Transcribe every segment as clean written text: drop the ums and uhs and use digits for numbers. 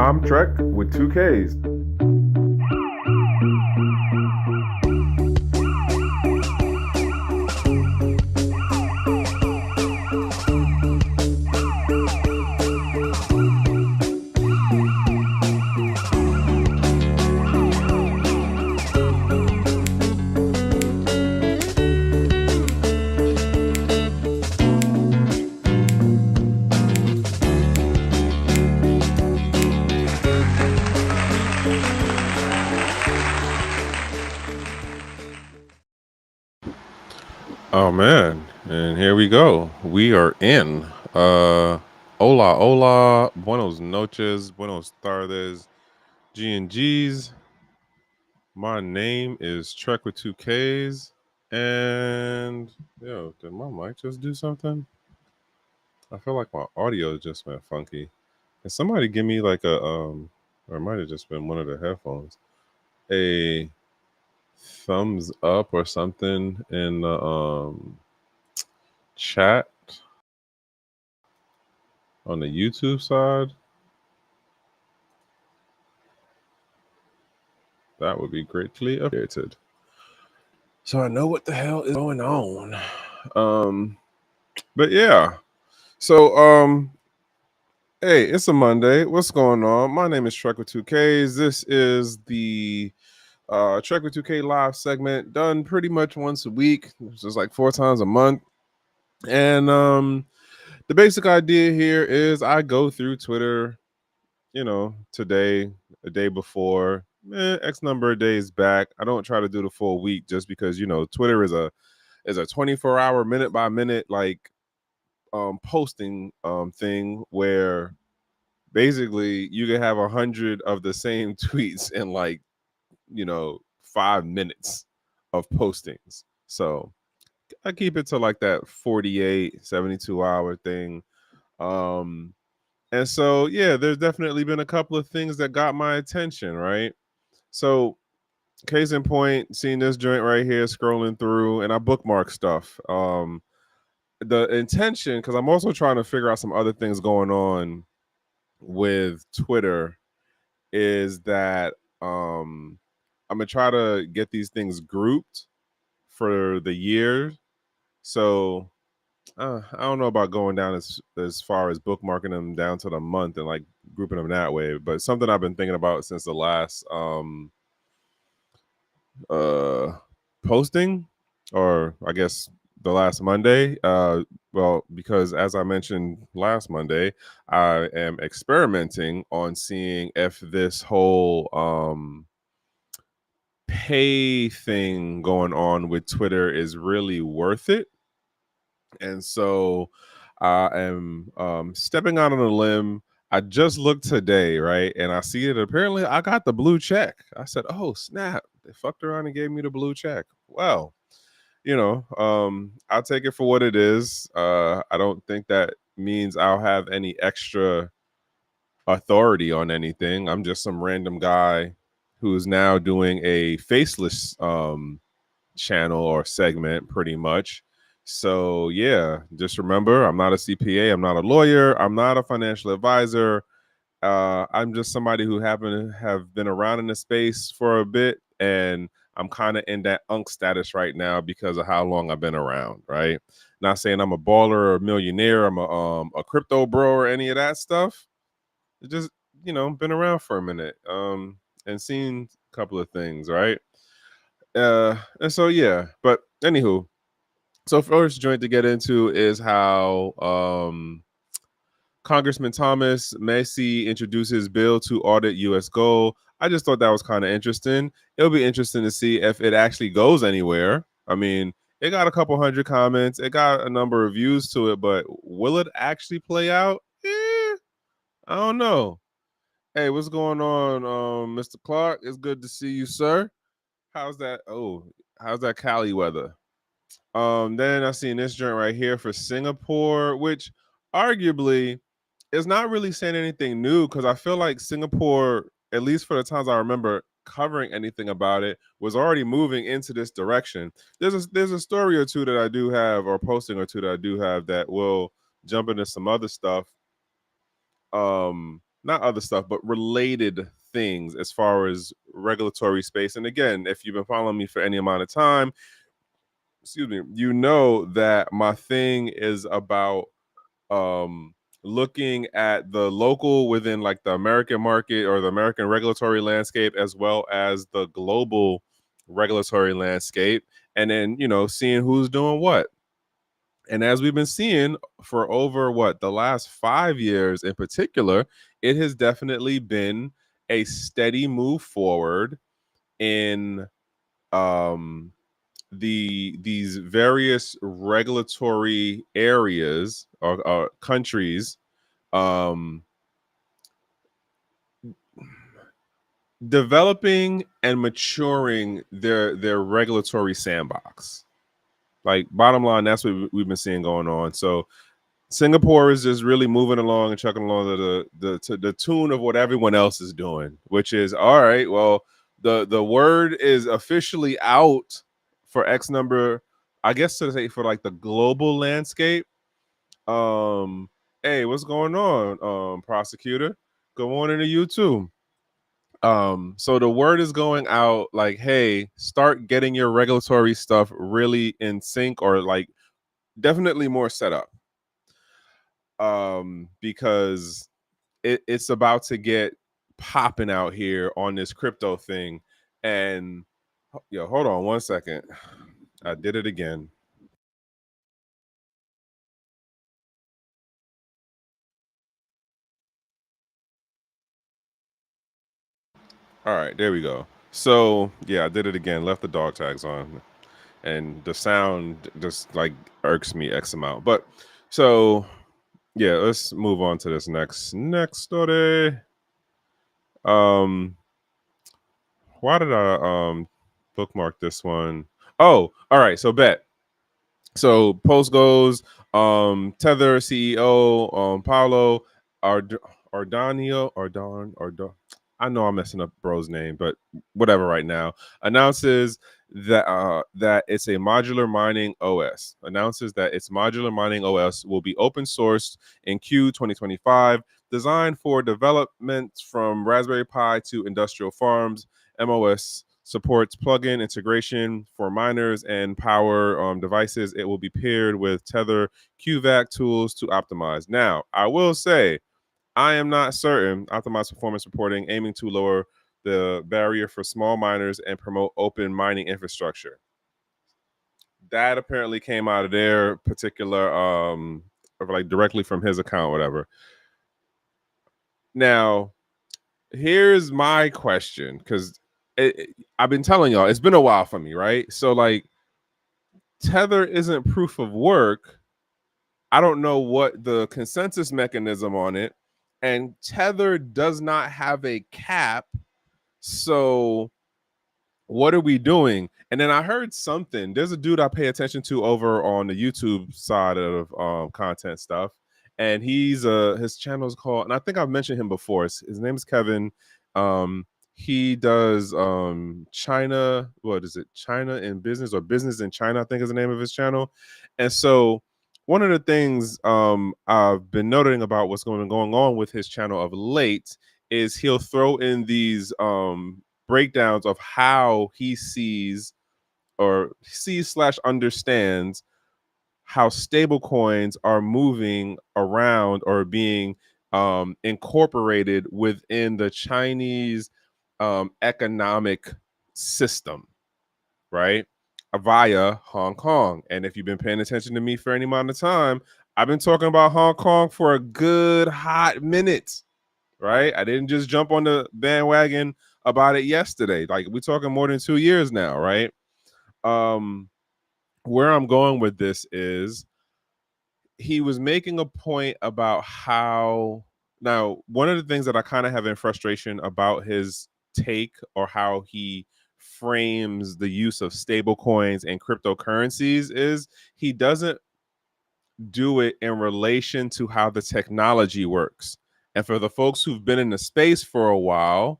I'm Trek with 2Ks. Oh man, and here we go. We are in. Hola, hola, buenos noches, buenos tardes, GnGs. My name is Trekkw2ks, and did my mic just do something? I feel like my audio just went funky. Can somebody give me like or it might have just been one of the headphones, a thumbs up or something in the chat on the YouTube side? That would be greatly appreciated. So I know what the hell is going on. But yeah. So hey, it's a Monday. What's going on? My name is Trekkw2ks. This is the Trekkw2ksLive segment, done pretty much once a week, just like 4 times a month. And the basic idea here is I go through Twitter, today, a day before, X number of days back. I don't try to do the full week just because, Twitter is a 24-hour minute by minute like posting thing where basically you can have 100 of the same tweets in like 5 minutes of postings. So I keep it to like that 48 72-hour thing. And so yeah, there's definitely been a couple of things that got my attention, right? So case in point, seeing this joint right here, scrolling through, and I bookmark stuff. The intention, because I'm also trying to figure out some other things going on with Twitter, is that I'm gonna try to get these things grouped for the year. So I don't know about going down as far as bookmarking them down to the month and like grouping them that way, but something I've been thinking about since the last uh posting, or I guess the last Monday. Well, because as I mentioned last Monday, I am experimenting on seeing if this whole pay thing going on with Twitter is really worth it. And so I am stepping out on a limb. I just looked today, right? And I see it. Apparently, I got the blue check. I said, oh, snap. They fucked around and gave me the blue check. Well, I'll take it for what it is. I don't think that means I'll have any extra authority on anything. I'm just some random guy who's now doing a faceless channel or segment pretty much. So yeah, just remember, I'm not a CPA, I'm not a lawyer, I'm not a financial advisor. I'm just somebody who happen to have been around in the space for a bit, and I'm kind of in that unk status right now because of how long I've been around, right? Not saying I'm a baller or a millionaire, I'm a crypto bro or any of that stuff. It just, been around for a minute, and seen a couple of things, right? And so yeah, but anywho, so first joint to get into is how Congressman Thomas Massey introduces bill to audit U.S. gold. I just thought that was kind of interesting. It'll be interesting to see if it actually goes anywhere. I mean, it got a couple hundred comments, it got a number of views to it, but will it actually play out? I don't know. Hey, what's going on, Mr. Clark? It's good to see you, sir. How's that? Oh, how's that Cali weather? Then I seen this joint right here for Singapore, which arguably is not really saying anything new because I feel like Singapore, at least for the times I remember covering anything about it, was already moving into this direction. There's a story or two that I do have, or posting or two that I do have, that will jump into some other stuff. not other stuff, but related things as far as regulatory space. And again, if you've been following me for any amount of time, excuse me, you know that my thing is about looking at the local within like the American market or the American regulatory landscape, as well as the global regulatory landscape, and then, you know, seeing who's doing what. And as we've been seeing for over the last 5 years in particular, it has definitely been a steady move forward in these various regulatory areas or countries um, developing and maturing their regulatory sandbox. Like, bottom line, that's what we've been seeing going on. So Singapore is just really moving along and chugging along to the tune of what everyone else is doing, which is all right. Well, the word is officially out for X number, I guess to say for like the global landscape. Hey, what's going on, prosecutor? Good morning to you too. So the word is going out like, hey, start getting your regulatory stuff really in sync, or like definitely more set up. Because it's about to get popping out here on this crypto thing. And yo, hold on one second. I did it again. All right, there we go. So yeah, I did it again. Left the dog tags on, and the sound just like irks me X amount. But so yeah, let's move on to this next story. Why did I bookmark this one? Oh, all right. So bet. So post goes Tether CEO Paulo Ardon. I know I'm messing up bro's name, but whatever right now, announces that it's a modular mining OS. Announces that its modular mining OS will be open sourced in Q 2025, designed for development from Raspberry Pi to industrial farms. MOS supports plugin integration for miners and power devices. It will be paired with Tether QVAC tools to optimize. Now, I will say, I am not certain. Optimized performance reporting, aiming to lower the barrier for small miners and promote open mining infrastructure. That apparently came out of their particular, or like directly from his account, whatever. Now, here's my question, because I've been telling y'all it's been a while for me, right? So like, Tether isn't proof of work. I don't know what the consensus mechanism on it, and Tether does not have a cap. So what are we doing? And then I heard something. There's a dude I pay attention to over on the YouTube side of content stuff, and he's his channel is called, and I think I've mentioned him before. His name is Kevin. He does China. What is it? China in business, or business in China, I think is the name of his channel. And so one of the things I've been noting about what's going on with his channel of late is he'll throw in these breakdowns of how he sees slash understands how stable coins are moving around or being incorporated within the Chinese economic system, right? Via Hong Kong. And if you've been paying attention to me for any amount of time, I've been talking about Hong Kong for a good hot minute, right? I didn't just jump on the bandwagon about it yesterday. Like, we're talking more than 2 years now, right? Where I'm going with this is, he was making a point about how, now one of the things that I kind of have in frustration about his take, or how he frames the use of stable coins and cryptocurrencies, is he doesn't do it in relation to how the technology works. And for the folks who've been in the space for a while,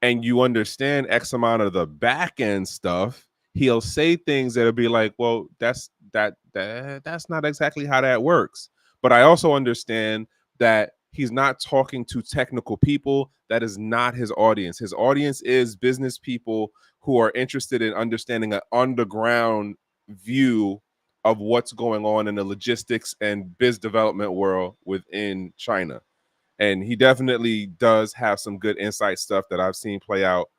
and you understand X amount of the back end stuff, he'll say things that'll be like, well, that's not exactly how that works. But I also understand that He's not talking to technical people. That is not his audience. His audience is business people who are interested in understanding an underground view of what's going on in the logistics and biz development world within China. And he definitely does have some good insight stuff that I've seen play out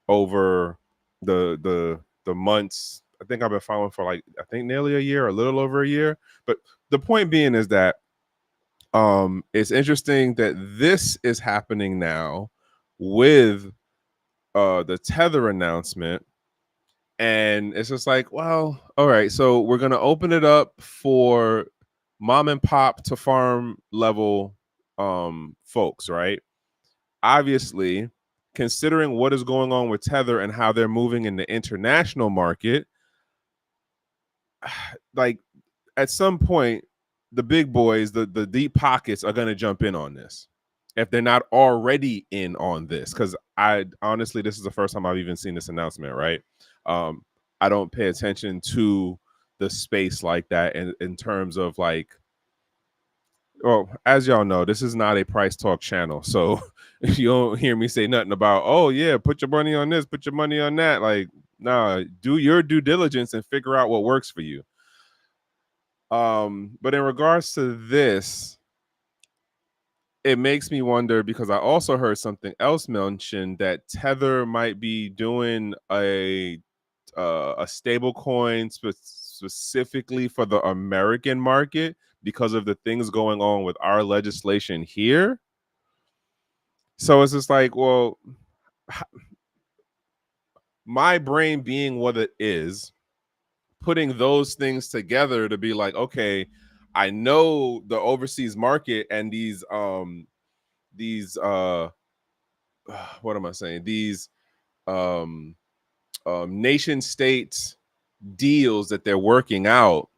over the months. I think I've been following for like, I think nearly a year, a little over a year. But the point being is that it's interesting that this is happening now with the Tether announcement. And it's just like, well, all right, so we're going to open it up for mom and pop to farm level folks, right? Obviously, considering what is going on with Tether and how they're moving in the international market, like at some point, the big boys, the deep pockets are going to jump in on this if they're not already in on this. Because I honestly, this is the first time I've even seen this announcement, right? I don't pay attention to the space like that in terms of like, well, as y'all know, this is not a price talk channel. So you don't hear me say nothing about, oh yeah, put your money on this, put your money on that. Like, nah, do your due diligence and figure out what works for you. But in regards to this, it makes me wonder because I also heard something else mentioned that Tether might be doing a stable coin specifically for the American market because of the things going on with our legislation here. So it's just like, well, my brain being what it is, putting those things together to be like, okay, I know the overseas market and these what am I saying? These nation state deals that they're working out.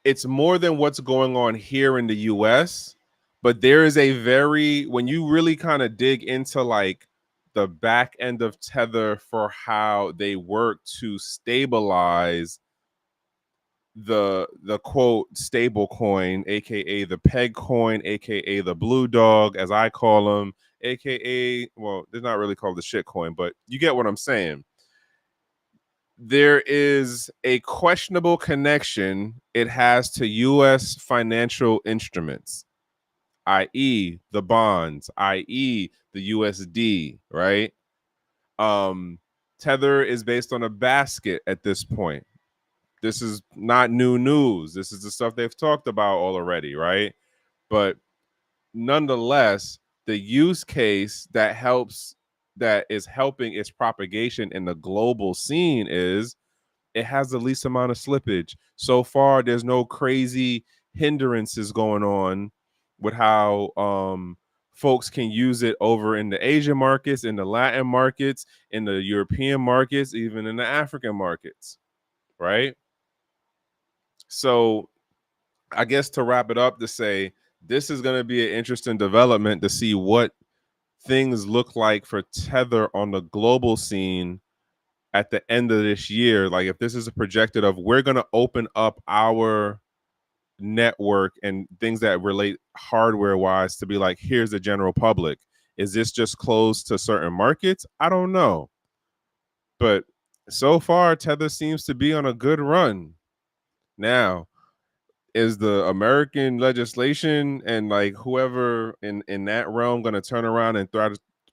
It's more than what's going on here in the US, but there is a very, when you really kind of dig into like the back end of Tether for how they work to stabilize the quote stable coin, aka the peg coin, aka the blue dog, as I call them, aka, well, they're not really called the shit coin, but you get what I'm saying. There is a questionable connection it has to US financial instruments, i.e. the bonds, i.e. the USD, right? Tether is based on a basket at this point. This is not new news. This is the stuff they've talked about already, right? But nonetheless, the use case that is helping its propagation in the global scene is it has the least amount of slippage. So far, there's no crazy hindrances going on with how folks can use it over in the Asian markets, in the Latin markets, in the European markets, even in the African markets, right? So I guess to wrap it up, to say this is going to be an interesting development to see what things look like for Tether on the global scene at the end of this year. Like if this is a projected of we're going to open up our network and things that relate hardware wise to be like, here's the general public. Is this just closed to certain markets? I don't know. But so far, Tether seems to be on a good run. Now, is the American legislation and like whoever in that realm going to turn around and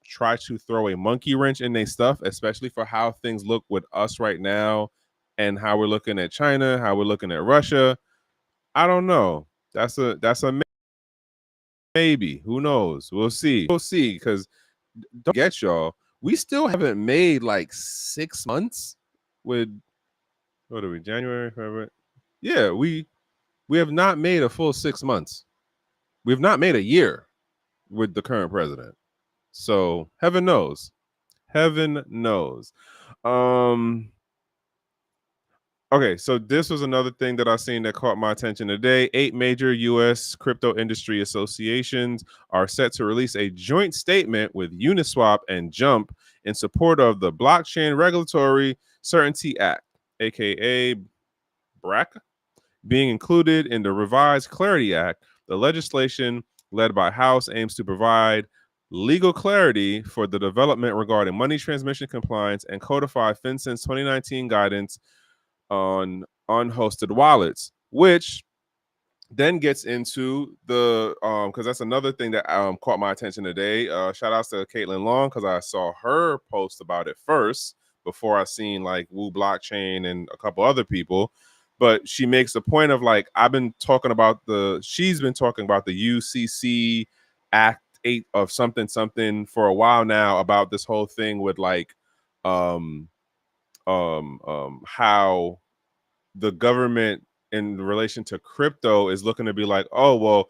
try to throw a monkey wrench in their stuff, especially for how things look with us right now and how we're looking at China, how we're looking at Russia? I don't know. That's a maybe. Who knows? We'll see. We'll see, because don't get y'all, we still haven't made like 6 months with, what are we, January, February? Yeah, we have not made a full 6 months. We've not made a year with the current president. So heaven knows. Heaven knows. Okay, so this was another thing that I seen that caught my attention today. 8 major U.S. crypto industry associations are set to release a joint statement with Uniswap and Jump in support of the Blockchain Regulatory Certainty Act, aka BRAC, being included in the revised Clarity Act. The legislation led by House aims to provide legal clarity for the development regarding money transmission compliance and codify FinCEN's 2019 guidance on unhosted wallets, which then gets into the because that's another thing that caught my attention today. Shout outs to Caitlin Long, because I saw her post about it first before I seen like Woo Blockchain and a couple other people. But she makes the point of like, she's been talking about the UCC Act 8 of something for a while now, about this whole thing with like how the government in relation to crypto is looking to be like, oh, well,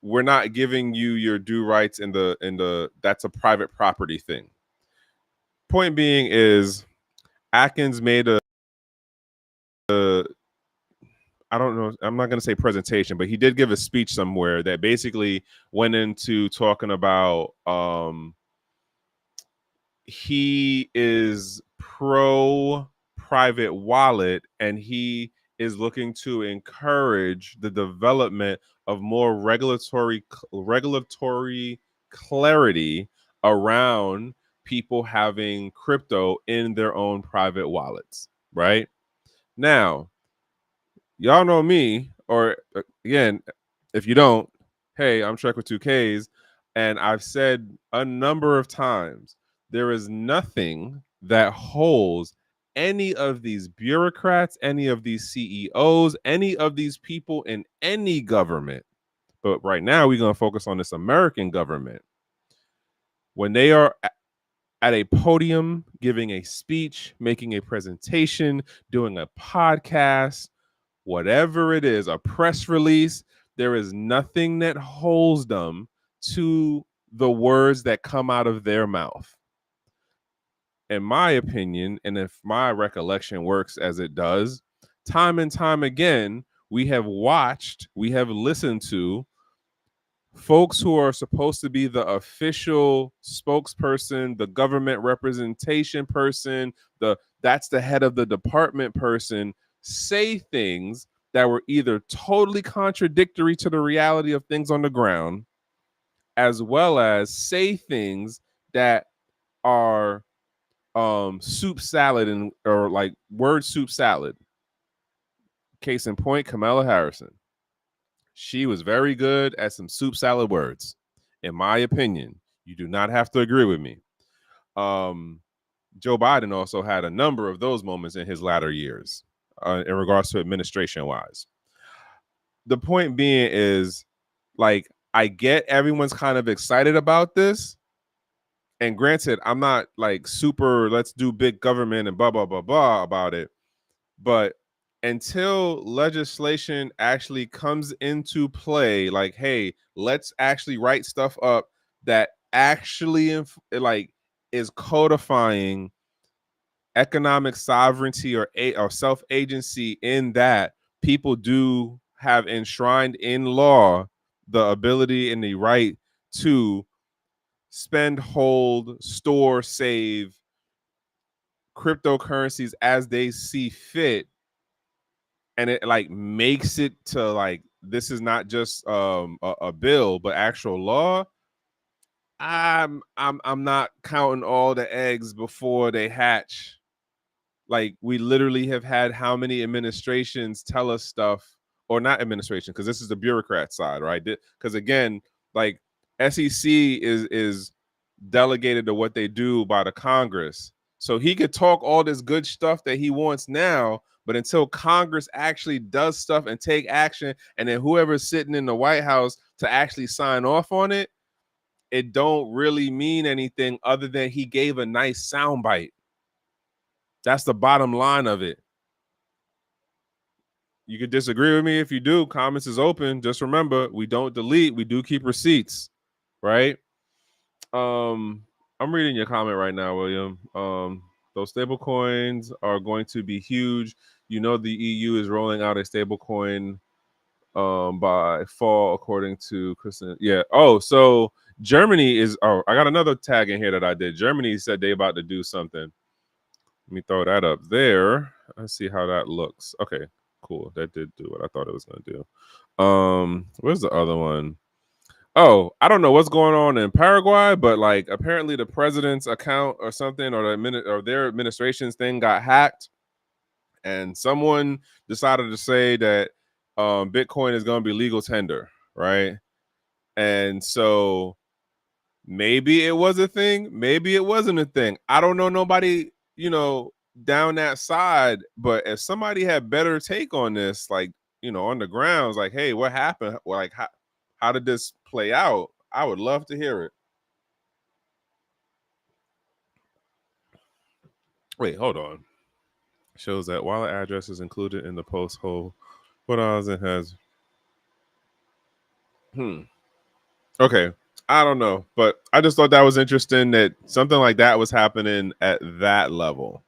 we're not giving you your due rights in the that's a private property thing. Point being is Atkins made a I don't know, I'm not going to say presentation, but he did give a speech somewhere that basically went into talking about he is pro private wallet, and he is looking to encourage the development of more regulatory clarity around people having crypto in their own private wallets. Right now, y'all know me, or again, if you don't, hey, I'm Trekkw2ks, and I've said a number of times, there is nothing that holds any of these bureaucrats, any of these CEOs, any of these people in any government. But right now, we're going to focus on this American government. When they are at a podium, giving a speech, making a presentation, doing a podcast, whatever it is, a press release, there is nothing that holds them to the words that come out of their mouth. In my opinion, and if my recollection works as it does, time and time again, we have listened to folks who are supposed to be the official spokesperson, the government representation person, that's the head of the department person, say things that were either totally contradictory to the reality of things on the ground, as well as say things that are soup salad or like word soup salad. Case in point, Kamala Harrison. She was very good at some soup salad words, in my opinion. You do not have to agree with me. Joe Biden also had a number of those moments in his latter years in regards to administration wise. The point being is, like, I get everyone's kind of excited about this. And granted, I'm not like super, let's do big government and blah, blah, blah, blah about it. But until legislation actually comes into play, like, hey, let's actually write stuff up that actually like is codifying economic sovereignty or self-agency, in that people do have enshrined in law the ability and the right to spend, hold, store, save cryptocurrencies as they see fit, and it like makes it to like, this is not just a bill but actual law. I'm not counting all the eggs before they hatch. Like, we literally have had how many administrations tell us stuff, or not administration, because this is the bureaucrat side, right? Because again, like, SEC is delegated to what they do by the Congress. So he could talk all this good stuff that he wants now, but until Congress actually does stuff and take action, and then whoever's sitting in the White House to actually sign off on it, it don't really mean anything other than he gave a nice soundbite. That's the bottom line of it. You could disagree with me. If you do, comments is open. Just remember, we don't delete, we do keep receipts, right? I'm reading your comment right now, William. Those stable coins are going to be huge. You know, the EU is rolling out a stable coin by fall, according to Kristen. Yeah. Oh, so Germany is. Oh, I got another tag in here that I did. Germany said they about to do something. Let me throw that up there. Let's see how that looks. Okay, cool. That did do what I thought it was going to do. Where's the other one? Oh, I don't know what's going on in Paraguay, but like apparently the president's account or something, or their administration's thing got hacked, and someone decided to say that Bitcoin is going to be legal tender, right? And so maybe it was a thing, maybe it wasn't a thing. I don't know nobody, down that side, but if somebody had better take on this, like, on the grounds, like, hey, what happened? Like, how did this play out? I would love to hear it. Wait, hold on. Shows that wallet address is included in the post hole. What else it has? Okay. I don't know, but I just thought that was interesting that something like that was happening at that level.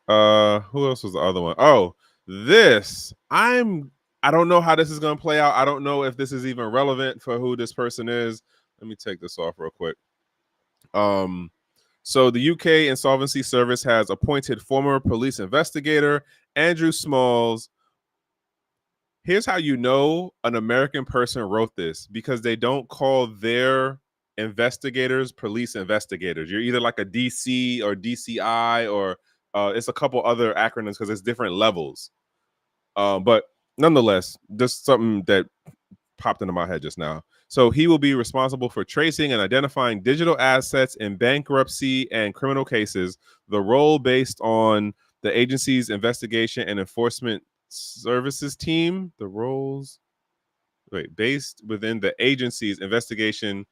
Who else was the other one? Oh, this. I don't know how this is going to play out. I don't know if this is even relevant for who this person is. Let me take this off real quick. So the UK Insolvency Service has appointed former police investigator Andrew Smalls. Here's how you know an American person wrote this, because they don't call their investigators police investigators. You're either like a DC or DCI, or it's a couple other acronyms because it's different levels. But nonetheless, just something that popped into my head just now. So he will be responsible for tracing and identifying digital assets in bankruptcy and criminal cases. The role based on the agency's investigation and enforcement services team. Based within the agency's investigation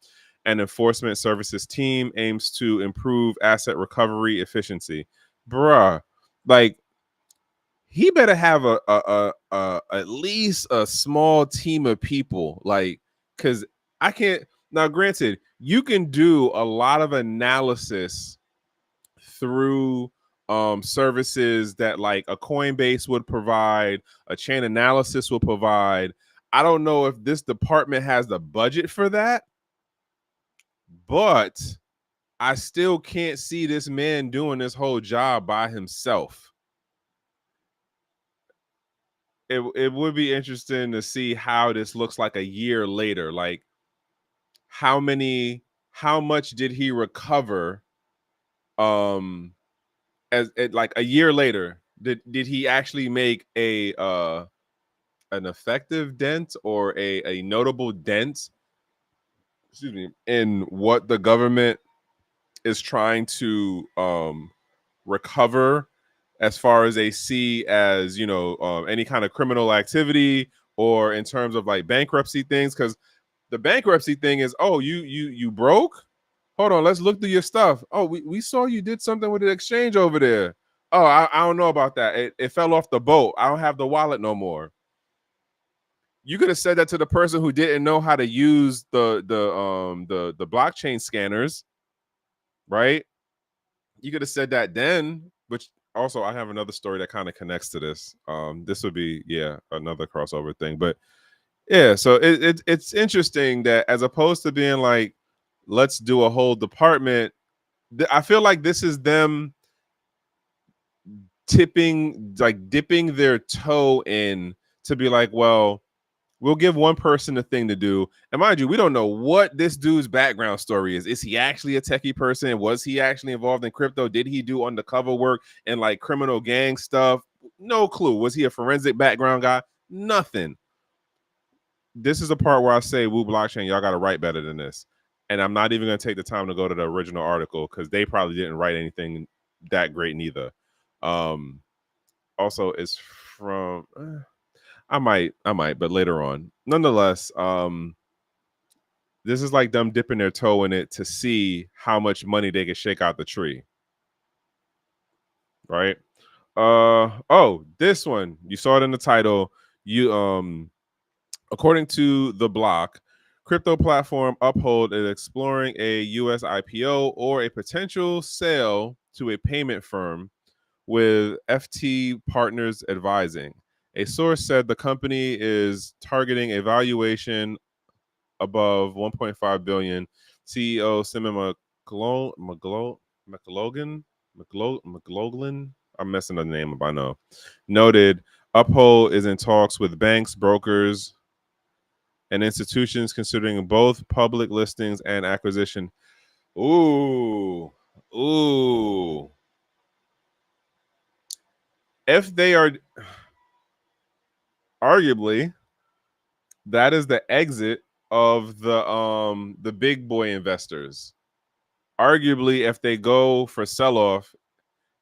and enforcement services team aims to improve asset recovery efficiency. Bruh, like, he better have a at least a small team of people, like, because I can't. Now, granted, you can do a lot of analysis through services that like a Coinbase would provide, a chain analysis will provide. I don't know if this department has the budget for that, but I still can't see this man doing this whole job by himself. It would be interesting to see how this looks like a year later. Like, how much did he recover? As like a year later, did he actually make an effective dent or a notable dent? Excuse me, in what the government is trying to recover, as far as they see as any kind of criminal activity, or in terms of like bankruptcy things. Because the bankruptcy thing is, oh, you broke, hold on, let's look through your stuff. Oh, we saw you did something with the exchange over there. Oh, I don't know about that. It fell off the boat. I don't have the wallet no more. You could have said that to the person who didn't know how to use the blockchain scanners, right? You could have said that then. Which also, I have another story that kind of connects to this. This would be another crossover thing, but yeah. So it's interesting that, as opposed to being like, let's do a whole department, I feel like this is them dipping their toe in to be like, well, we'll give one person a thing to do. And mind you, we don't know what this dude's background story is. Is he actually a techie person? Was he actually involved in crypto? Did he do undercover work and like criminal gang stuff? No clue. Was he a forensic background guy? Nothing. This is a part where I say, Woo Blockchain, y'all got to write better than this. And I'm not even going to take the time to go to the original article, because they probably didn't write anything that great neither. Also, it's from I might, but later on. Nonetheless, this is like them dipping their toe in it to see how much money they can shake out the tree. Right? Oh, this one. You saw it in the title. According to the block, crypto platform Uphold is exploring a US IPO or a potential sale to a payment firm, with FT Partners advising. A source said the company is targeting a valuation above 1.5 billion. CEO Simon McLoughlin I'm messing the name up, I know. Noted, Uphold is in talks with banks, brokers, and institutions considering both public listings and acquisition. Ooh. If they are, arguably, that is the exit of the big boy investors. Arguably, if they go for sell-off,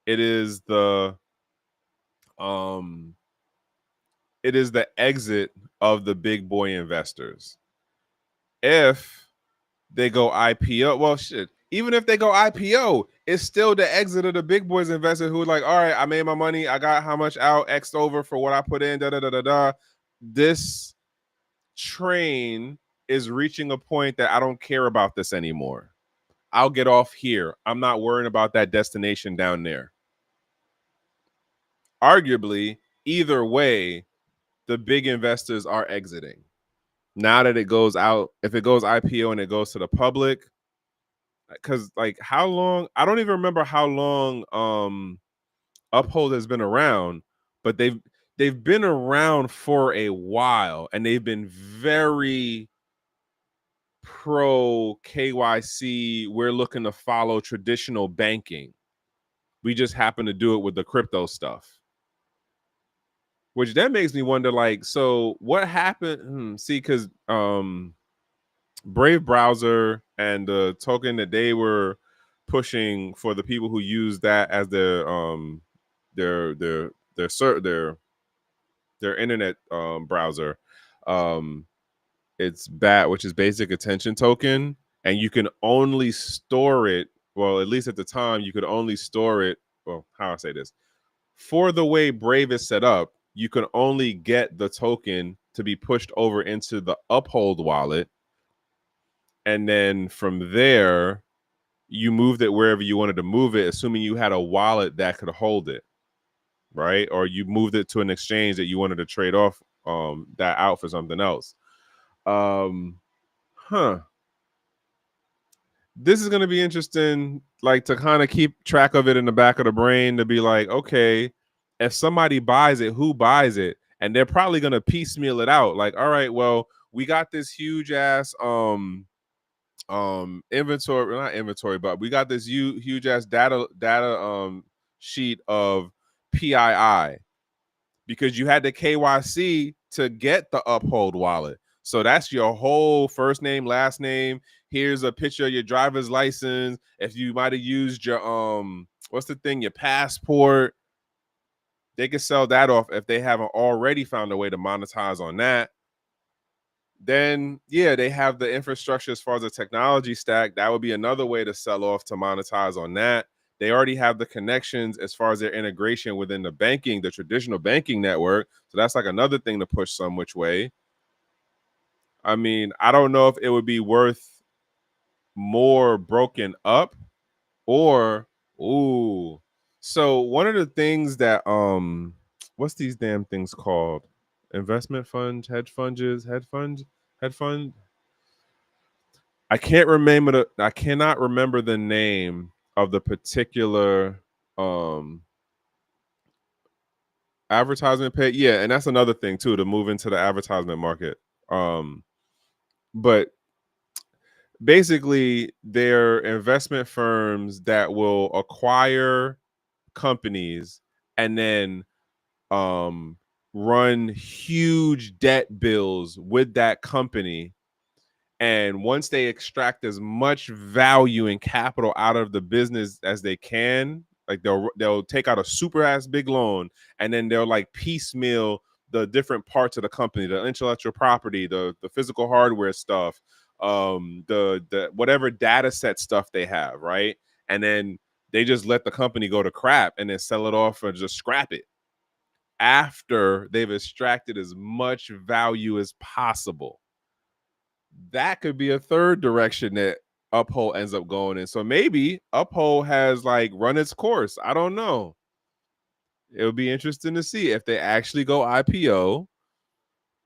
it is the um exit of the big boy investors. If they go IPO, well, shit. Even if they go IPO, it's still the exit of the big boys investors who are like, all right, I made my money, I got how much out, X over for what I put in, da da da da da. This train is reaching a point that I don't care about this anymore. I'll get off here. I'm not worrying about that destination down there. Arguably, either way, the big investors are exiting. Now that it goes out, if it goes IPO and it goes to the public, because like how long, I don't even remember how long Uphold has been around, but they've been around for a while and they've been very pro KYC. We're looking to follow traditional banking. We just happen to do it with the crypto stuff. Which that makes me wonder, like, so what happened? See, because Brave browser and the token that they were pushing for the people who use that as their their internet browser, it's BAT, which is basic attention token, and you can only store it. Well, at least at the time, you could only store it. Well, how I say this, for the way Brave is set up, you can only get the token to be pushed over into the Uphold wallet. And then from there, you moved it wherever you wanted to move it, assuming you had a wallet that could hold it, right? Or you moved it to an exchange that you wanted to trade off that out for something else. This is going to be interesting, like to kind of keep track of it in the back of the brain, to be like, okay, if somebody buys it, who buys it? And they're probably going to piecemeal it out. Like, all right, well, we got this huge ass inventory, not inventory, but we got this huge ass data sheet of PII, because you had the KYC to get the Uphold wallet. So that's your whole first name, last name. Here's a picture of your driver's license. If you might have used your what's the thing, your passport, they could sell that off if they haven't already found a way to monetize on that. Then yeah, they have the infrastructure as far as the technology stack. That would be another way to sell off to monetize on that. They already have the connections as far as their integration within the banking, the traditional banking network. So that's like another thing to push some which way. I mean, I don't know if it would be worth more broken up or ooh. So one of the things that what's these damn things called? Investment funds, hedge fund. I cannot remember the name of the particular advertisement pay. Yeah, and that's another thing too, to move into the advertisement market. But basically they're investment firms that will acquire companies and then run huge debt bills with that company. And once they extract as much value and capital out of the business as they can, like they'll take out a super ass big loan, and then they'll like piecemeal the different parts of the company, the intellectual property, the physical hardware stuff, the whatever data set stuff they have, right? And then they just let the company go to crap and then sell it off or just scrap it after they've extracted as much value as possible. That could be a third direction that Uphold ends up going in. So maybe Uphold has like run its course. I don't know. It'll be interesting to see if they actually go IPO.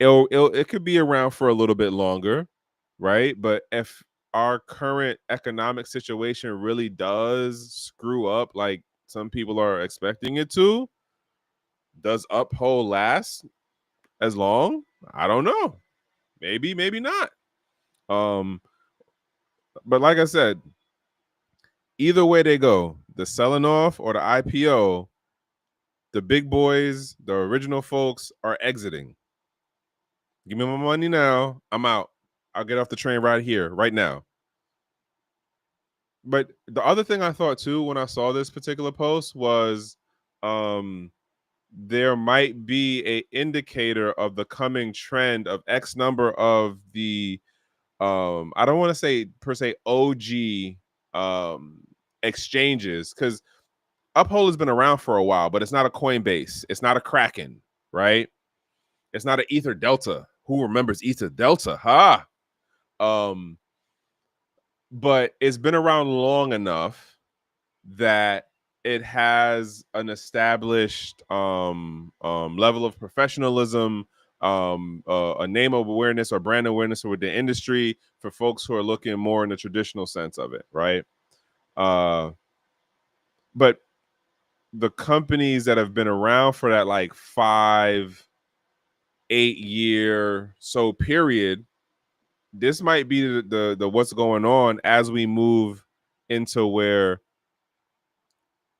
It could be around for a little bit longer, right? But if our current economic situation really does screw up like some people are expecting it to. Does Uphold last as long? I don't know. Maybe, maybe not. But like I said, either way they go, the selling off or the IPO, the big boys, the original folks are exiting. Give me my money now. I'm out. I'll get off the train right here, right now. But the other thing I thought too when I saw this particular post was there might be a indicator of the coming trend of X number of the I don't want to say per se OG exchanges, because Uphold has been around for a while, but it's not a Coinbase, it's not a Kraken, right? It's not an Ether Delta. Who remembers Ether Delta? Ha! But it's been around long enough that it has an established level of professionalism, a name of awareness or brand awareness with the industry for folks who are looking more in the traditional sense of it, right? But the companies that have been around for that like 5-8 year so period, this might be the what's going on as we move into where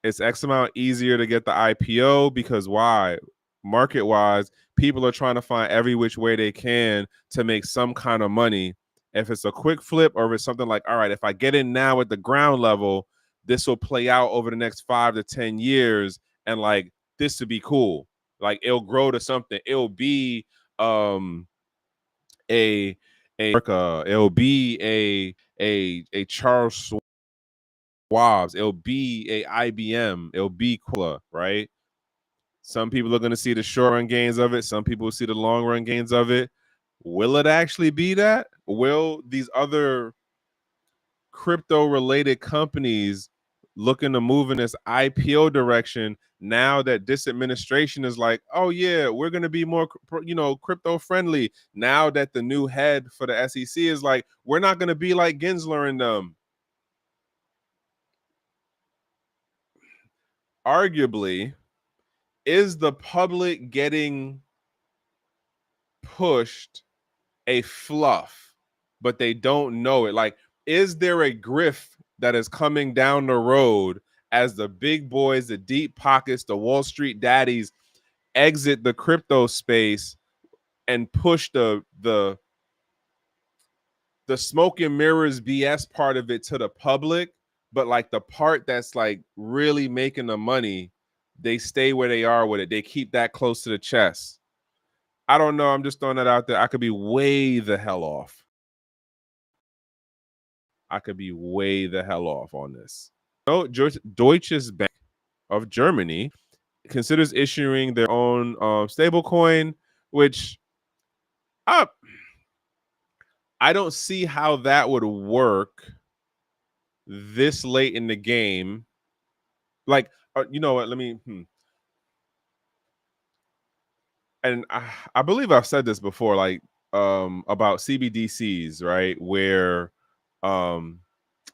it's X amount easier to get the IPO, because why? Market wise, people are trying to find every which way they can to make some kind of money. If it's a quick flip or if it's something like, all right, if I get in now at the ground level, this will play out over the next 5 to 10 years. And like, this would be cool. Like it'll grow to something. It'll be a it'll be a Charles Schwab's, it'll be a IBM, it'll be Cola, right? Some people are going to see the short run gains of it. Some people will see the long run gains of it. Will it actually be that? Will these other crypto related companies looking to move in this IPO direction now that this administration is like, oh yeah, we're going to be more, crypto friendly? Now that the new head for the SEC is like, we're not going to be like Gensler and them. Arguably, is the public getting pushed a fluff, but they don't know it? Like, is there a grift that is coming down the road as the big boys, the deep pockets, the Wall Street daddies exit the crypto space and push the smoke and mirrors BS part of it to the public, but like the part that's like really making the money, they stay where they are with it. They keep that close to the chest. I don't know. I'm just throwing that out there. I could be way the hell off. I could be way the hell off on this. No, Deutsches Bank of Germany considers issuing their own stablecoin, which I don't see how that would work this late in the game. Like, you know what? Let me. And I believe I've said this before, like about CBDCs, right? Where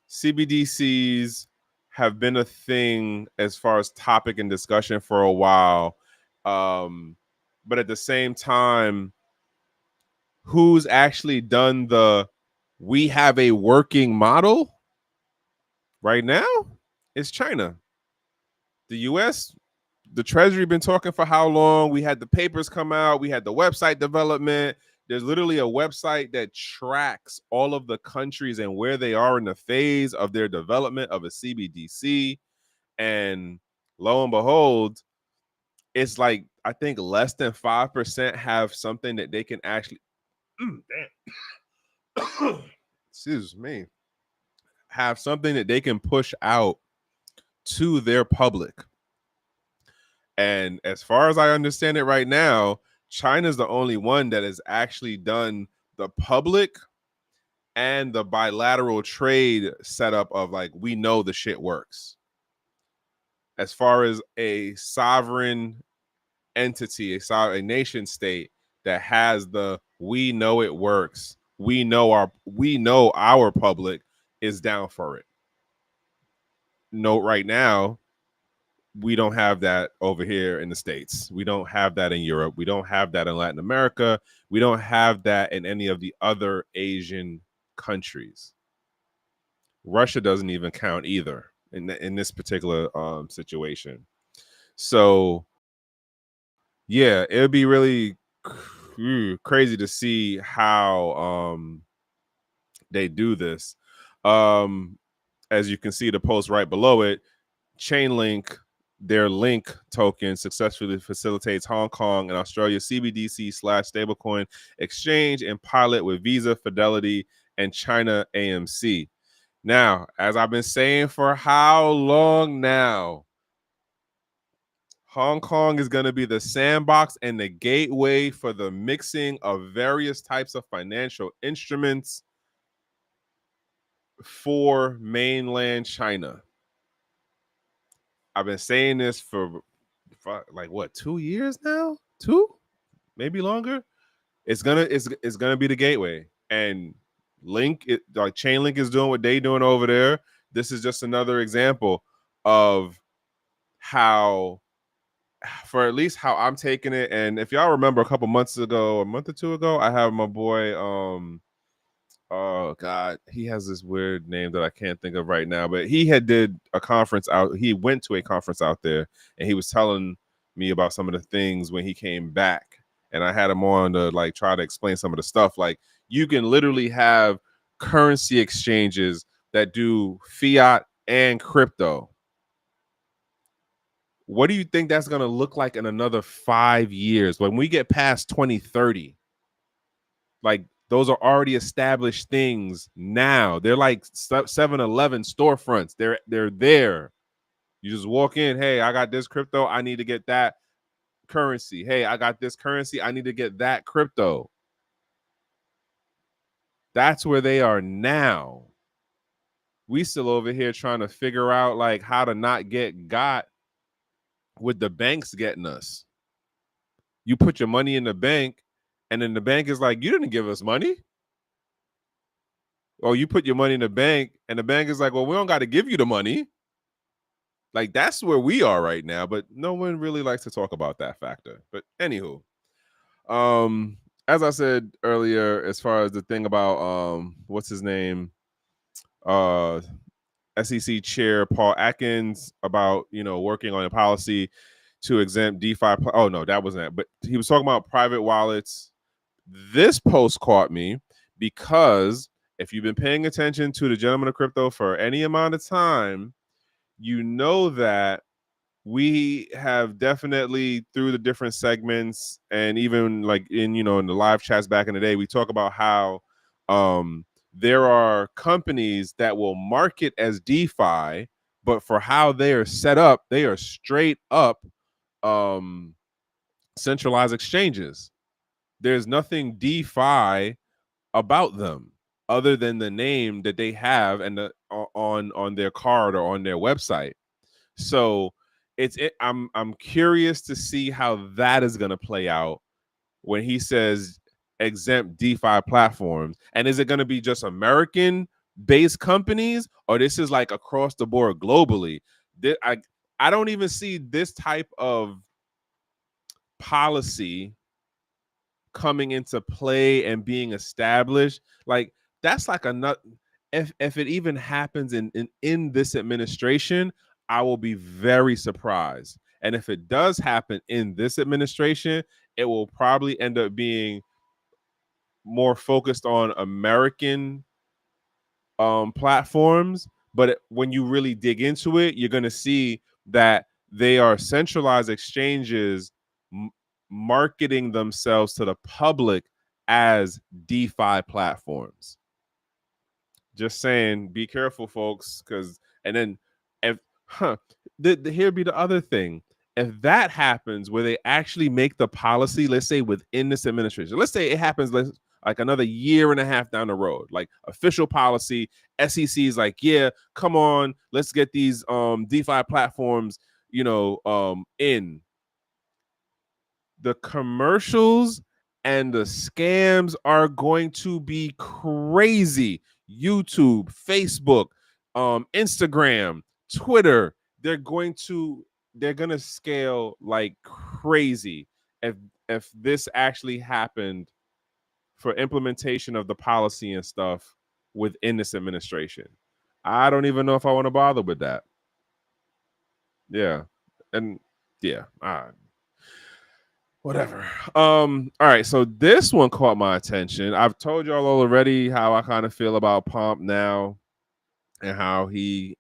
CBDCs have been a thing as far as topic and discussion for a while. But at the same time, who's actually done we have a working model right now? It's China. The US, the Treasury been talking for how long? We had the papers come out. We had the website development. There's literally a website that tracks all of the countries and where they are in the phase of their development of a CBDC. And lo and behold, it's like, I think less than 5% have something that they can actually, excuse me, have something that they can push out to their public. And as far as I understand it right now, China's the only one that has actually done the public and the bilateral trade setup of like, we know the shit works. As far as a sovereign entity, a nation state that has we know it works. We know our public is down for it. Note right now, we don't have that over here in the States. We don't have that in Europe. We don't have that in Latin America. We don't have that in any of the other Asian countries. Russia doesn't even count either in this particular situation. So, yeah, it would be really crazy to see how they do this. As you can see, the post right below it, Chainlink, their Link token successfully facilitates Hong Kong and Australia CBDC/stablecoin exchange and pilot with Visa, Fidelity, and China AMC. Now, as I've been saying for how long now, Hong Kong is going to be the sandbox and the gateway for the mixing of various types of financial instruments for mainland China. I've been saying this for like what, 2 years now? 2? Maybe longer. It's gonna be the gateway. And Link, like Chainlink is doing what they doing over there. This is just another example of how, for at least how I'm taking it. And if y'all remember a couple months ago, a month or two ago, I have my boy oh god, he has this weird name that I can't think of right now, but he did a conference out. He went to a conference out there and he was telling me about some of the things when he came back, and I had him on to like try to explain some of the stuff. Like, you can literally have currency exchanges that do fiat and crypto. What do you think that's going to look like in another 5 years when we get past 2030? Like, those are already established things now. They're like 7-Eleven storefronts. They're there. You just walk in. Hey, I got this crypto. I need to get that currency. Hey, I got this currency. I need to get that crypto. That's where they are now. We still over here trying to figure out like how to not get got with the banks getting us. You put your money in the bank, and then the bank is like, you didn't give us money. Or you put your money in the bank, and the bank is like, well, we don't got to give you the money. Like, that's where we are right now, but no one really likes to talk about that factor. But anywho, as I said earlier, as far as the thing about what's his name, SEC Chair Paul Atkins, about working on a policy to exempt DeFi. Oh no, that wasn't it. But he was talking about private wallets. This post caught me because if you've been paying attention to the Gentleman of Crypto for any amount of time, you know that we have definitely, through the different segments and even like in the live chats back in the day, we talk about how there are companies that will market as DeFi, but for how they are set up, they are straight up centralized exchanges. There's nothing DeFi about them other than the name that they have and on their card or on their website. So I'm curious to see how that is going to play out when he says exempt DeFi platforms. And is it going to be just American based companies, or this is like across the board globally? I don't even see this type of policy coming into play and being established. Like, that's like another, if it even happens in this administration, I will be very surprised. And if it does happen in this administration, it will probably end up being more focused on American platforms. But when you really dig into it, you're going to see that they are centralized exchanges marketing themselves to the public as DeFi platforms. Just saying, be careful, folks, because here'd be the other thing. If that happens, where they actually make the policy, let's say within this administration, let's say it happens like another year and a half down the road, like official policy, SEC is like, yeah, come on, let's get these DeFi platforms, in. The commercials and the scams are going to be crazy. YouTube, Facebook, Instagram, Twitter, they're going to they're gonna scale like crazy if this actually happened for implementation of the policy and stuff within this administration. I don't even know if I want to bother with that. Yeah. And yeah, whatever. All right, so this one caught my attention. I've told y'all already how I kind of feel about Pomp now and how he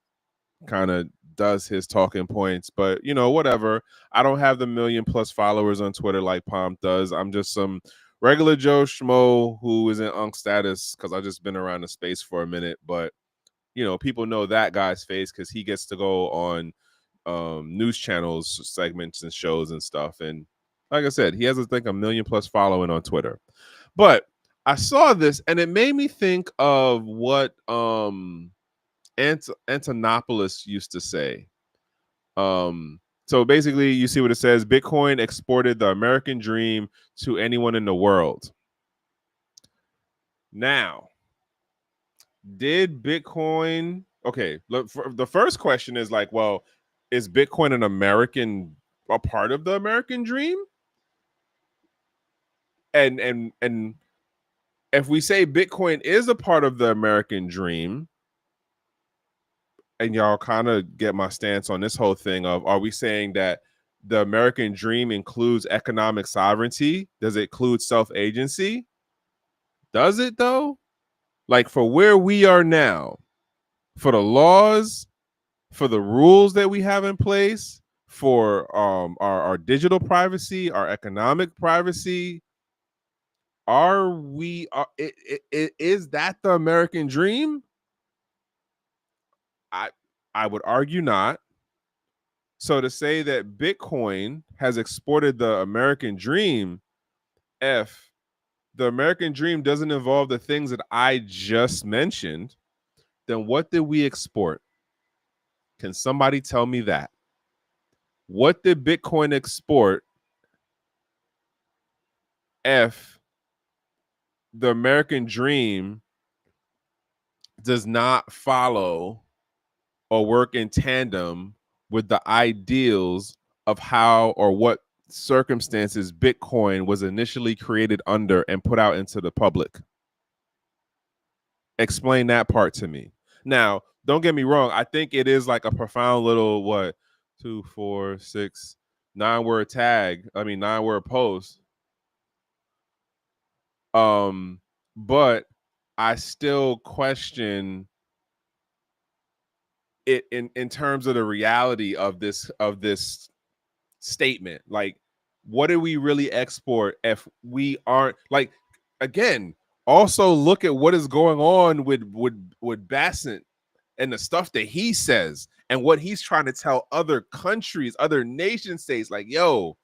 kind of does his talking points, but whatever. I don't have the 1,000,000+ followers on Twitter like Pomp does. I'm just some regular Joe Schmo who is in Unk status because I've just been around the space for a minute. But people know that guy's face because he gets to go on news channels, segments, and shows and stuff. And like I said, he has, I think, 1,000,000+ following on Twitter. But I saw this and it made me think of what Antonopoulos used to say. So basically, you see what it says: Bitcoin exported the American dream to anyone in the world. Now, did Bitcoin? Okay, look, the first question is like, well, is Bitcoin a part of the American dream? And if we say Bitcoin is a part of the American dream, and y'all kind of get my stance on this whole thing of, are we saying that the American dream includes economic sovereignty? Does it include self-agency? Does it though? Like for where we are now, for the laws, for the rules that we have in place, for our digital privacy, our economic privacy, is that the American dream? I would argue not. So to say that Bitcoin has exported the American dream, if the American dream doesn't involve the things that I just mentioned, then what did we export? Can somebody tell me that? What did Bitcoin export if the American dream does not follow or work in tandem with the ideals of how or what circumstances Bitcoin was initially created under and put out into the public? Explain that part to me. Now, don't get me wrong. I think it is like a profound little 2, 4, 6, 9-word tag. I mean, 9-word post. But I still question it in terms of the reality of this statement. Like, what do we really export if we aren't, like, again, also look at what is going on with Bassett and the stuff that he says and what he's trying to tell other countries, other nation states, like, yo,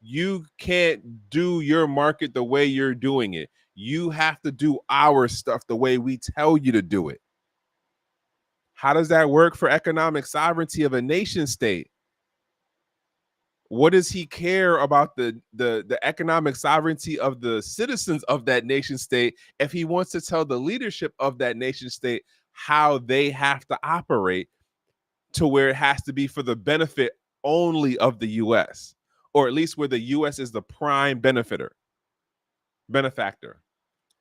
you can't do your market the way you're doing it. You have to do our stuff the way we tell you to do it. How does that work for economic sovereignty of a nation state? What does he care about the economic sovereignty of the citizens of that nation state if he wants to tell the leadership of that nation state how they have to operate to where it has to be for the benefit only of the US, or at least where the US is the prime benefactor,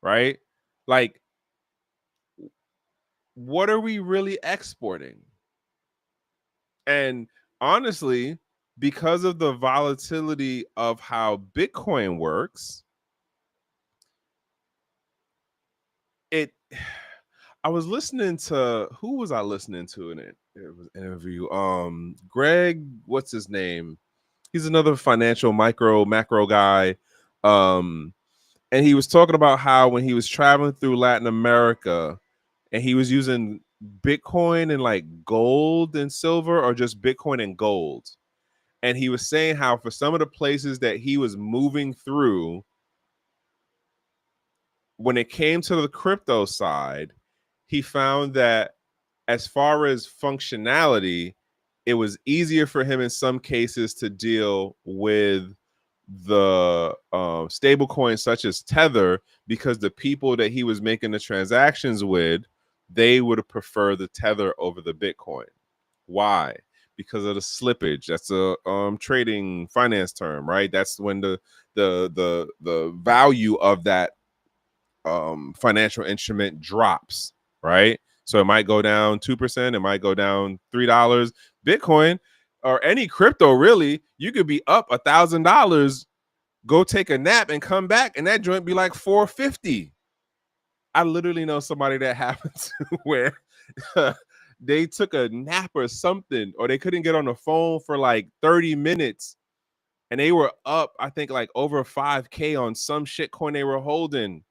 right? Like, what are we really exporting? And honestly, because of the volatility of how Bitcoin works, I was listening to, who was I listening to in it? It was an interview. Greg, what's his name? He's another financial macro guy. And he was talking about how when he was traveling through Latin America and he was using Bitcoin and like gold and silver, or just Bitcoin and gold. And he was saying how for some of the places that he was moving through, when it came to the crypto side, he found that as far as functionality, it was easier for him in some cases to deal with the stable coins such as Tether, because the people that he was making the transactions with, they would have preferred the Tether over the Bitcoin. Why? because of the slippage. That's a trading finance term, right? That's when the value of that financial instrument drops, right? So it might go down 2%, it might go down $3. Bitcoin or any crypto, really, you could be up $1,000, go take a nap and come back, and that joint be like 450. I literally know somebody that happened to where they took a nap or something, or they couldn't get on the phone for like 30 minutes, and they were up, I think, like over 5K on some shit coin they were holding.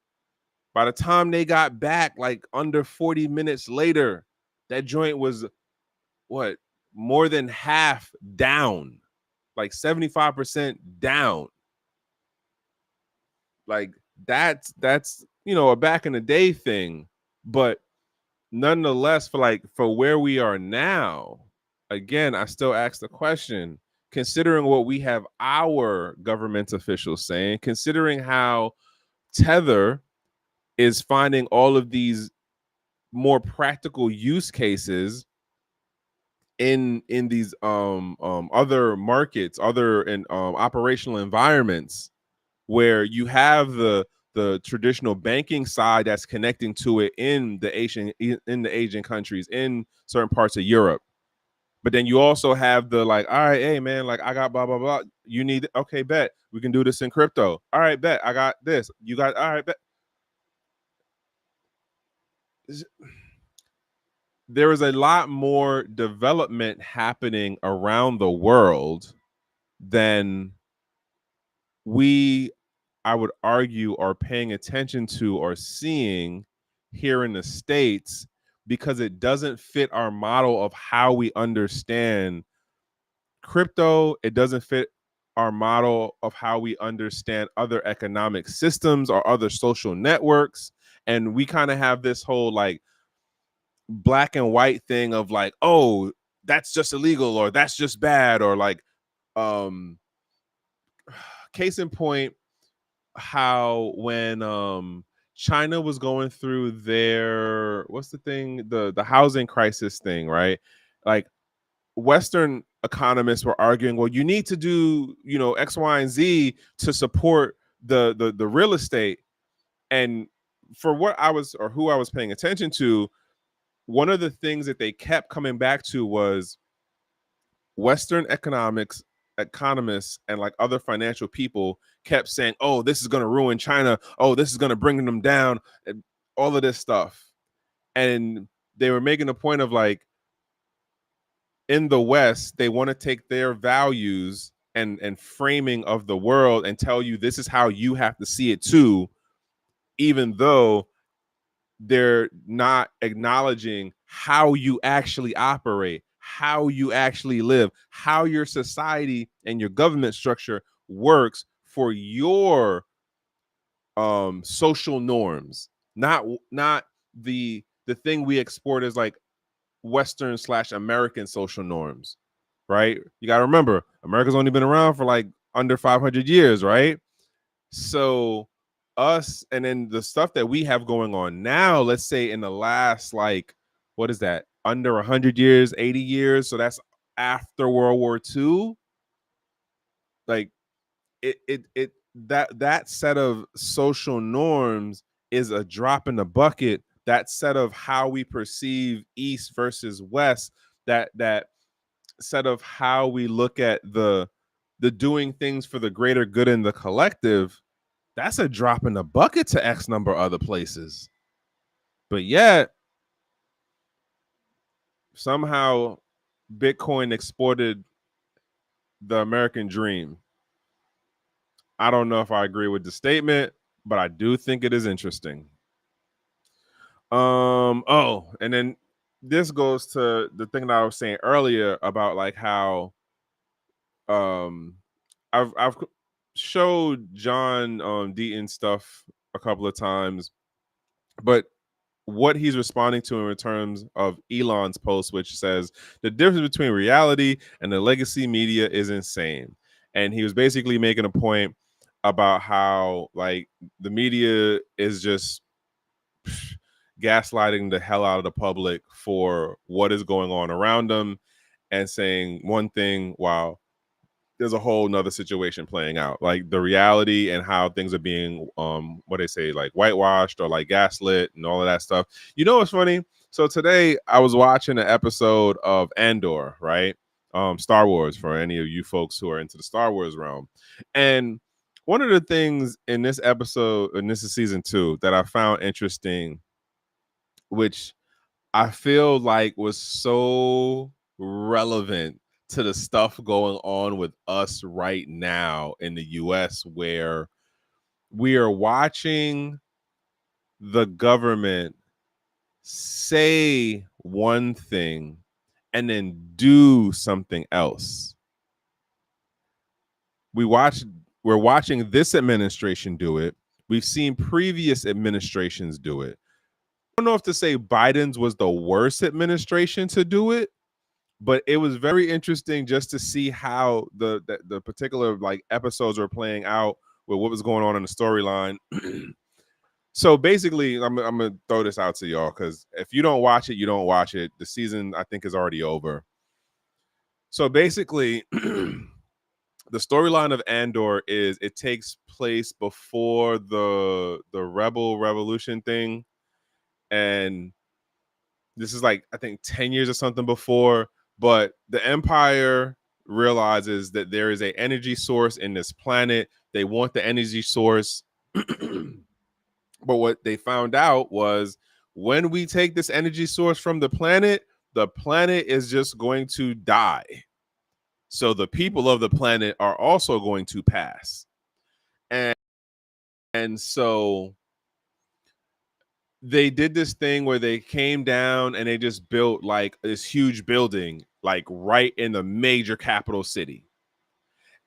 By the time they got back, like under 40 minutes later, that joint was what, more than half down, like 75% down. Like that's a back in the day thing, but nonetheless, for where we are now, again, I still ask the question, considering what we have our government officials saying, considering how Tether is finding all of these more practical use cases in these other markets, other in operational environments, where you have the traditional banking side that's connecting to it in the Asian countries, in certain parts of Europe. But then you also have the like, all right, hey man, like I got blah blah blah. You need, okay, bet we can do this in crypto. All right, bet I got this. You got, all right, bet. There is a lot more development happening around the world than we, I would argue, are paying attention to or seeing here in the States, because it doesn't fit our model of how we understand crypto. It doesn't fit our model of how we understand other economic systems or other social networks. And we kind of have this whole like black and white thing of like, oh, that's just illegal, or that's just bad, or like case in point, how when China was going through their, what's the thing, the housing crisis thing, right? Like Western economists were arguing, well, you need to do, X, Y, and Z to support the real estate. And for what I was, or who I was paying attention to, one of the things that they kept coming back to was Western economists and like other financial people kept saying, oh, this is going to ruin China. Oh, this is going to bring them down, and all of this stuff. And they were making a point of like, in the West, they want to take their values and framing of the world and tell you this is how you have to see it too, even though they're not acknowledging how you actually operate, how you actually live, how your society and your government structure works for your social norms, not the thing we export as like Western / American social norms, right? You got to remember, America's only been around for like under 500 years, right? So us, and then the stuff that we have going on now, let's say in the last, like, what is that, under 100 years, 80 years, so that's after World War II, like that set of social norms is a drop in the bucket. That set of how we perceive East versus West, that set of how we look at the doing things for the greater good in the collective, that's a drop in the bucket to X number of other places. But yet, somehow, Bitcoin exported the American dream. I don't know if I agree with the statement, but I do think it is interesting. And then this goes to the thing that I was saying earlier about like how I've showed John Deaton stuff a couple of times, but what he's responding to in terms of Elon's post, which says the difference between reality and the legacy media is insane. And he was basically making a point about how like the media is just gaslighting the hell out of the public for what is going on around them. and saying one thing while there's a whole nother situation playing out, like the reality and how things are being what they say, like whitewashed or like gaslit and all of that stuff. You know what's funny? So today I was watching an episode of Andor, right? Star Wars, for any of you folks who are into the Star Wars realm. And one of the things in this episode, and this is season 2, that I found interesting, which I feel like was so relevant to the stuff going on with us right now in the US, where we are watching the government say one thing and then do something else. We're watching this administration do it. We've seen previous administrations do it. I don't know if to say Biden's was the worst administration to do it, but it was very interesting just to see how the particular like episodes were playing out with what was going on in the storyline. So basically, I'm gonna throw this out to y'all, because if you don't watch it, you don't watch it. The season, I think, is already over. So basically, the storyline of Andor is it takes place before the Rebel Revolution thing, and this is like I think 10 years or something before. But the Empire realizes that there is an energy source in this planet. They want the energy source. But what they found out was, when we take this energy source from the planet is just going to die. So the people of the planet are also going to pass. And so they did this thing where they came down and they just built like this huge building, like right in the major capital city.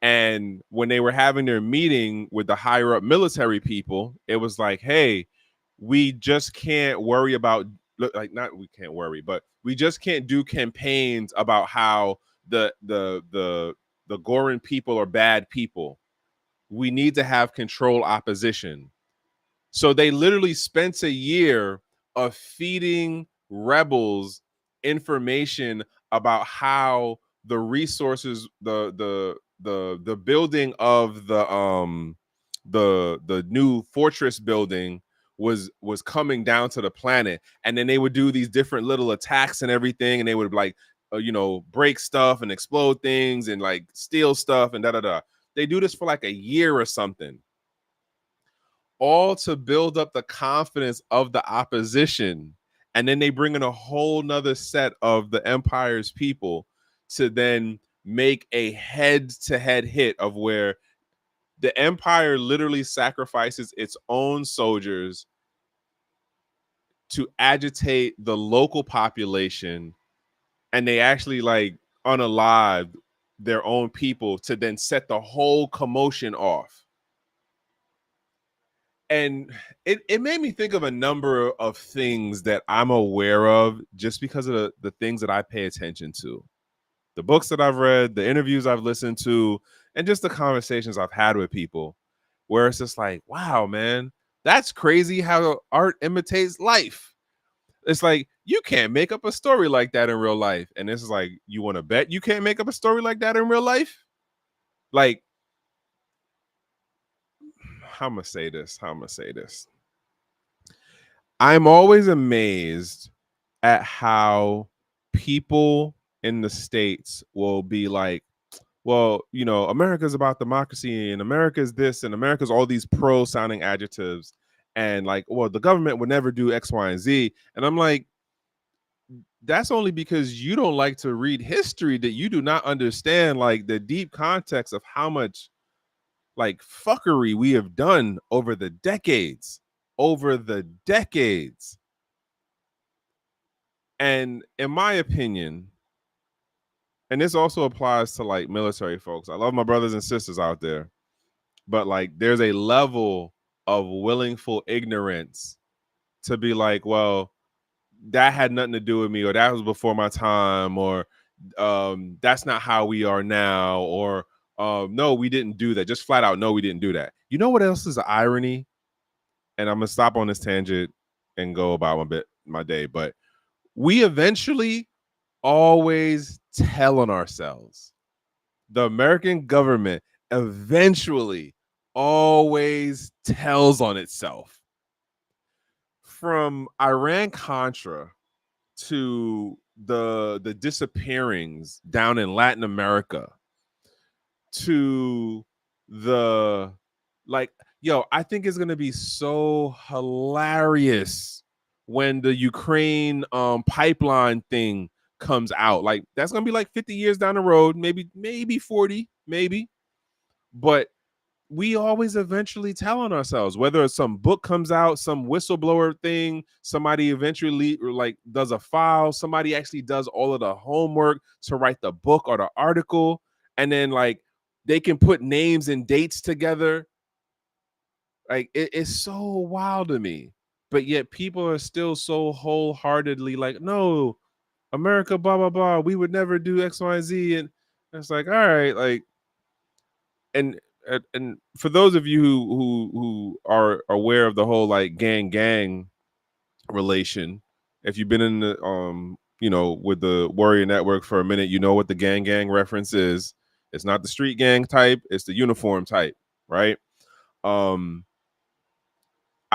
And when they were having their meeting with the higher up military people, it was like, hey, we just can't worry about, like, not we can't worry, but we just can't do campaigns about how the Goran people are bad people. We need to have control opposition. So they literally spent a year of feeding rebels information about how the resources, the building of the new fortress building was coming down to the planet. And then they would do these different little attacks and everything, and they would like break stuff and explode things and like steal stuff and da. They do this for like a year or something, all to build up the confidence of the opposition. And then they bring in a whole nother set of the Empire's people to then make a head-to-head hit of where the Empire literally sacrifices its own soldiers to agitate the local population, and they actually like unalive their own people to then set the whole commotion off. And it made me think of a number of things that I'm aware of just because of the things that I pay attention to. The books that I've read, the interviews I've listened to, and just the conversations I've had with people, where it's just like, wow, man, that's crazy how art imitates life. It's like, you can't make up a story like that in real life. And this is like, you want to bet you can't make up a story like that in real life? Like, how I'm going to say this. I'm always amazed at how people in the States will be like, well, America's about democracy and America's this and America's all these pro sounding adjectives. And like, well, the government would never do X, Y, and Z. And I'm like, that's only because you don't like to read history, that you do not understand like the deep context of how much like fuckery we have done over the decades. And in my opinion, and this also applies to like military folks, I love my brothers and sisters out there, but like there's a level of willful ignorance to be like, well, that had nothing to do with me, or that was before my time, or that's not how we are now, or no, we didn't do that. Just flat out, no, we didn't do that. You know what else is an irony? And I'm gonna stop on this tangent and go about my day, but we eventually always tell on ourselves. The American government eventually always tells on itself. From Iran-Contra to the disappearings down in Latin America to the I think it's gonna be so hilarious when the Ukraine pipeline thing comes out. Like that's gonna be like 50 years down the road, maybe 40, maybe. But we always eventually tell on ourselves, whether it's some book comes out, some whistleblower thing, somebody eventually like does a file, somebody actually does all of the homework to write the book or the article, and then like they can put names and dates together. Like it's so wild to me. But yet people are still so wholeheartedly like, no, America, blah, blah, blah. We would never do X, Y, and Z. And it's like, all right, like, and for those of you who are aware of the whole like gang relation, if you've been in the with the Warrior Network for a minute, you know what the gang reference is. It's not the street gang type, it's the uniform type, right?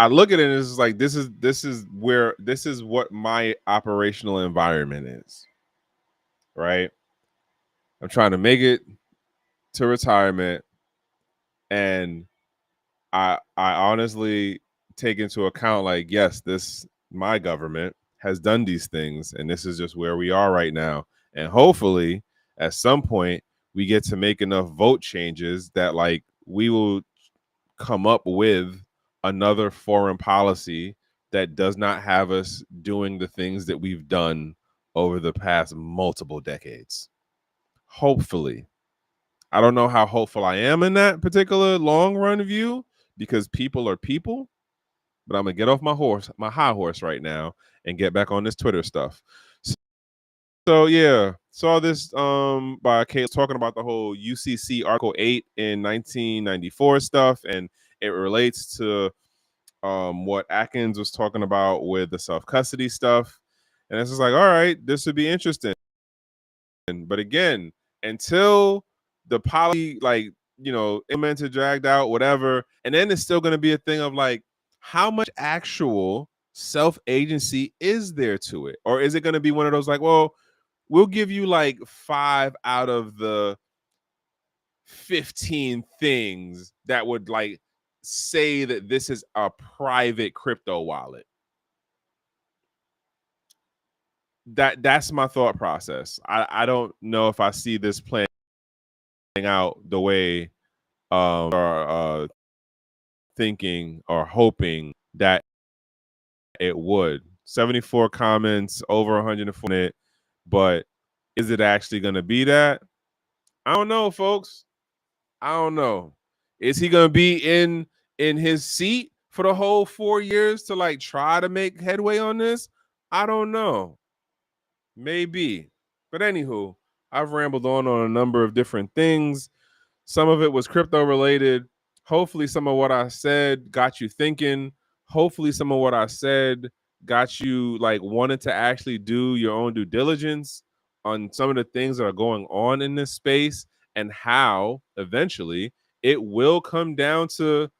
I look at it and it's like this is what my operational environment is, right? I'm trying to make it to retirement, and I honestly take into account like, yes, my government has done these things, and this is just where we are right now. And hopefully at some point we get to make enough vote changes that like we will come up with another foreign policy that does not have us doing the things that we've done over the past multiple decades. Hopefully. I don't know how hopeful I am in that particular long run view because people are people, but I'm gonna get off my high horse right now and get back on this Twitter stuff. So yeah, saw this by Kate talking about the whole UCC Article 8 in 1994 stuff, and it relates to what Atkins was talking about with the self-custody stuff. And it's just like, all right, this would be interesting. But again, until the policy, like, implemented, dragged out, whatever, and then it's still going to be a thing of like, how much actual self-agency is there to it? Or is it going to be one of those like, well, we'll give you like 5 out of the 15 things that would like say that this is a private crypto wallet. That's my thought process. I don't know if I see this playing out the way or thinking or hoping that it would. 74 comments, over 140, but is it actually going to be that? I don't know, folks. I don't know. Is he going to be in his seat for the whole 4 years to like try to make headway on this? I don't know. Maybe. But anywho, I've rambled on a number of different things. Some of it was crypto related. Hopefully some of what I said got you thinking. Hopefully some of what I said got you like wanted to actually do your own due diligence on some of the things that are going on in this space and how eventually it will come down to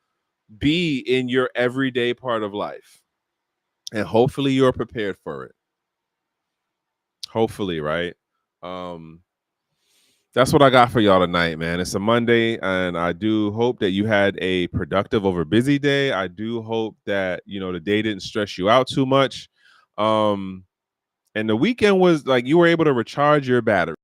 be in your everyday part of life. And hopefully you're prepared for it. Hopefully, right? That's what I got for y'all tonight, man. It's a Monday, and I do hope that you had a productive over busy day. I do hope that the day didn't stress you out too much. And the weekend was like you were able to recharge your batteries,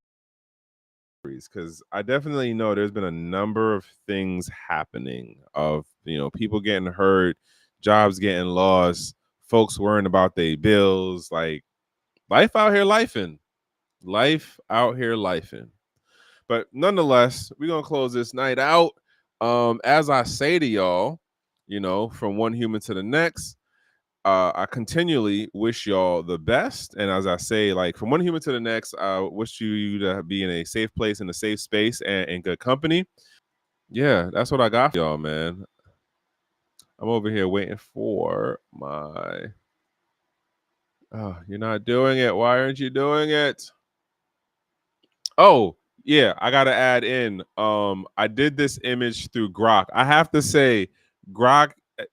because I definitely know there's been a number of things happening of people getting hurt, jobs getting lost, folks worrying about their bills, like life out here lifing. Life out here lifing. But nonetheless, we're gonna close this night out. As I say to y'all, from one human to the next, I continually wish y'all the best. And as I say, like from one human to the next, I wish you to be in a safe place, in a safe space, and in good company. Yeah, that's what I got for y'all, man. I'm over here waiting for my. Oh, you're not doing it. Why aren't you doing it? Oh, yeah, I gotta add in. I did this image through Grok. I have to say, Grok,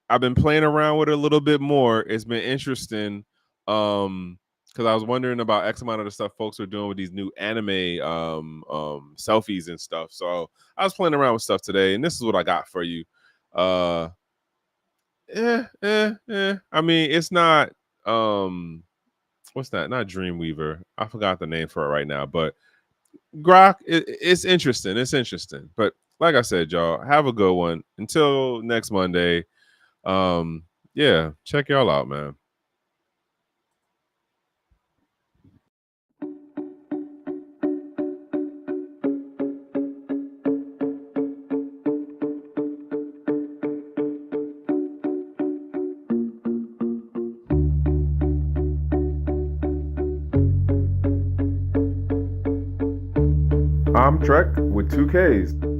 I've been playing around with it a little bit more. It's been interesting. Because I was wondering about X amount of the stuff folks are doing with these new anime selfies and stuff. So I was playing around with stuff today, and this is what I got for you. I mean, it's not what's that? Not Dreamweaver. I forgot the name for it right now, but Grok, it's interesting. It's interesting. But like I said, y'all, have a good one. Until next Monday. Yeah, check y'all out, man. I'm Trek with 2Ks.